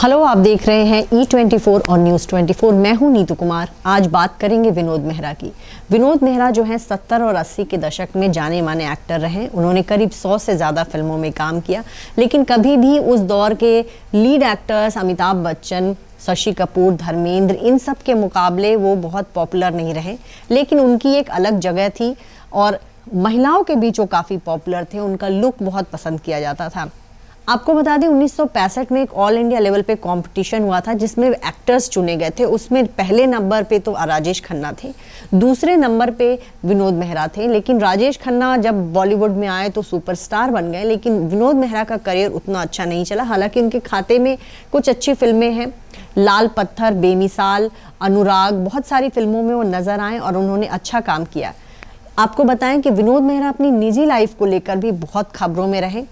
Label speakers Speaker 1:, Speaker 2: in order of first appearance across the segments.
Speaker 1: Hello, आप देख रहे हैं E24 और न्यूज़ 24। मैं हूं नीतू कुमार। आज बात करेंगे विनोद मेहरा की। विनोद मेहरा जो है 70 और 80 के दशक में जाने माने एक्टर रहे। उन्होंने करीब 100 से ज़्यादा फिल्मों में काम किया, लेकिन कभी भी उस दौर के लीड एक्टर्स अमिताभ बच्चन, शशि कपूर, धर्मेंद्र, इन सब के मुकाबले वो बहुत पॉपुलर नहीं रहे। लेकिन उनकी एक अलग जगह थी और महिलाओं के बीच वो काफ़ी पॉपुलर थे। उनका लुक बहुत पसंद किया जाता था। आपको बता दें 1965 में एक ऑल इंडिया लेवल पे कंपटीशन हुआ था जिसमें एक्टर्स चुने गए थे। उसमें पहले नंबर पे तो राजेश खन्ना थे, दूसरे नंबर पे विनोद मेहरा थे। लेकिन राजेश खन्ना जब बॉलीवुड में आए तो सुपरस्टार बन गए, लेकिन विनोद मेहरा का करियर उतना अच्छा नहीं चला। हालांकि उनके खाते में कुछ अच्छी फिल्में हैं, लाल पत्थर, बेमिसाल, अनुराग, बहुत सारी फिल्मों में वो नजर आए और उन्होंने अच्छा काम किया। आपको बताएं कि विनोद मेहरा अपनी निजी लाइफ को लेकर भी बहुत खबरों में रहे।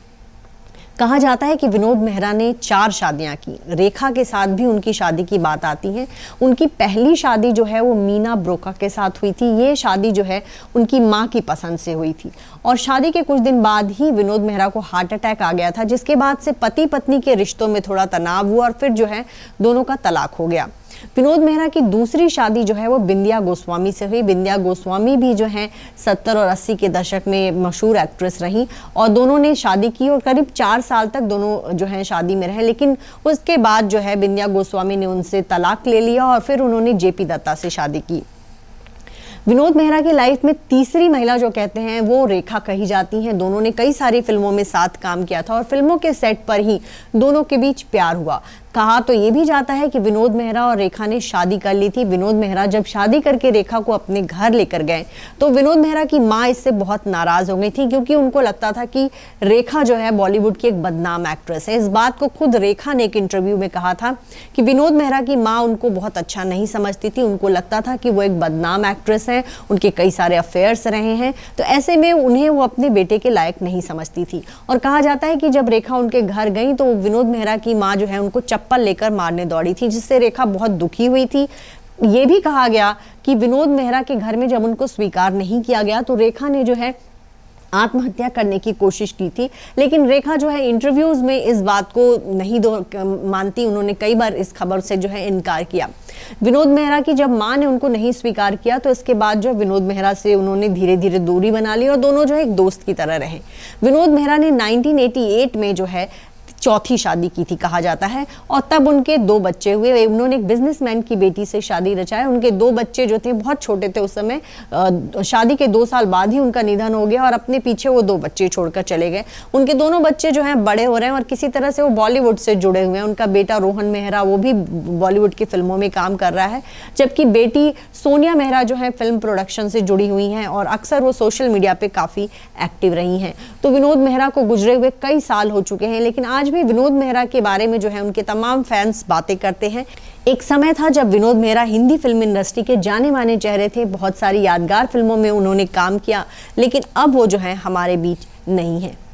Speaker 1: कहा जाता है कि विनोद मेहरा ने 4 शादियां की। रेखा के साथ भी उनकी शादी की बात आती है। उनकी पहली शादी जो है वो मीना ब्रोका के साथ हुई थी। ये शादी जो है उनकी मां की पसंद से हुई थी और शादी के कुछ दिन बाद ही विनोद मेहरा को हार्ट अटैक आ गया था, जिसके बाद से पति पत्नी के रिश्तों में थोड़ा तनाव हुआ और फिर जो है दोनों का तलाक हो गया। विनोद मेहरा की दूसरी शादी जो है वो बिंदिया गोस्वामी से हुई। बिंदिया गोस्वामी भी जो है 70 और 80 के दशक में मशहूर एक्ट्रेस रही और दोनों ने शादी की और करीब 4 साल तक दोनों जो है शादी में रहे। लेकिन उसके बाद जो है बिंदिया गोस्वामी ने उनसे तलाक ले लिया और फिर उन्होंने जेपी दत्ता से शादी की। विनोद मेहरा की लाइफ में तीसरी महिला जो कहते हैं वो रेखा कही जाती हैं। दोनों ने कई सारी फिल्मों में साथ काम किया था और फिल्मों के सेट पर ही दोनों के बीच प्यार हुआ। कहा तो ये भी जाता है कि विनोद मेहरा और रेखा ने शादी कर ली थी। विनोद मेहरा जब शादी करके रेखा को अपने घर लेकर गए तो विनोद मेहरा की माँ इससे बहुत नाराज हो गई थी, क्योंकि उनको लगता था कि रेखा जो है बॉलीवुड की एक बदनाम एक्ट्रेस है। इस बात को खुद रेखा ने एक इंटरव्यू में कहा था कि विनोद मेहरा की माँ उनको बहुत अच्छा नहीं समझती थी। उनको लगता था कि वो एक बदनाम एक्ट्रेस है, उनके कई सारे अफेयर्स रहे हैं, तो ऐसे में उन्हें वो अपने बेटे के लायक नहीं समझती थी। और कहा जाता है कि जब रेखा उनके घर गई तो विनोद मेहरा की माँ जो है उनको चप्पल लेकर मारने दौड़ी थी, जिससे रेखा बहुत दुखी हुई थी। ये भी कहा गया कि विनोद मेहरा के घर में जब उनको स्वीकार नहीं किया गया तो रेखा ने जो है आत्महत्या करने की कोशिश की थी। लेकिन रेखा जो है इंटरव्यूज में इस बात को नहीं मानती। उन्होंने कई बार इस खबर से जो है इनकार किया। विनोद मेहरा की जब मां ने उनको नहीं स्वीकार किया तो इसके बाद जो विनोद मेहरा से उन्होंने धीरे धीरे दूरी बना ली और दोनों जो है एक दोस्त की तरह रहे। विनोद मेहरा ने 1988 में जो है चौथी शादी की थी कहा जाता है और तब उनके 2 बच्चे हुए। उन्होंने एक बिजनेसमैन की बेटी से शादी रचाई। उनके 2 बच्चे जो थे बहुत छोटे थे उस समय। शादी के 2 साल बाद ही उनका निधन हो गया और अपने पीछे वो 2 बच्चे छोड़कर चले गए। उनके दोनों बच्चे जो हैं बड़े हो रहे हैं और किसी तरह से वो बॉलीवुड से जुड़े हुए हैं। उनका बेटा रोहन मेहरा वो भी बॉलीवुड की फिल्मों में काम कर रहा है, जबकि बेटी सोनिया मेहरा जो है फिल्म प्रोडक्शन से जुड़ी हुई हैं और अक्सर वो सोशल मीडिया पे काफ़ी एक्टिव रही हैं। तो विनोद मेहरा को गुजरे हुए कई साल हो चुके हैं, लेकिन आज भी विनोद मेहरा के बारे में जो है उनके तमाम फैंस बातें करते हैं। एक समय था जब विनोद मेहरा हिंदी फिल्म इंडस्ट्री के जाने माने चेहरे थे। बहुत सारी यादगार फिल्मों में उन्होंने काम किया, लेकिन अब वो जो है हमारे बीच नहीं है।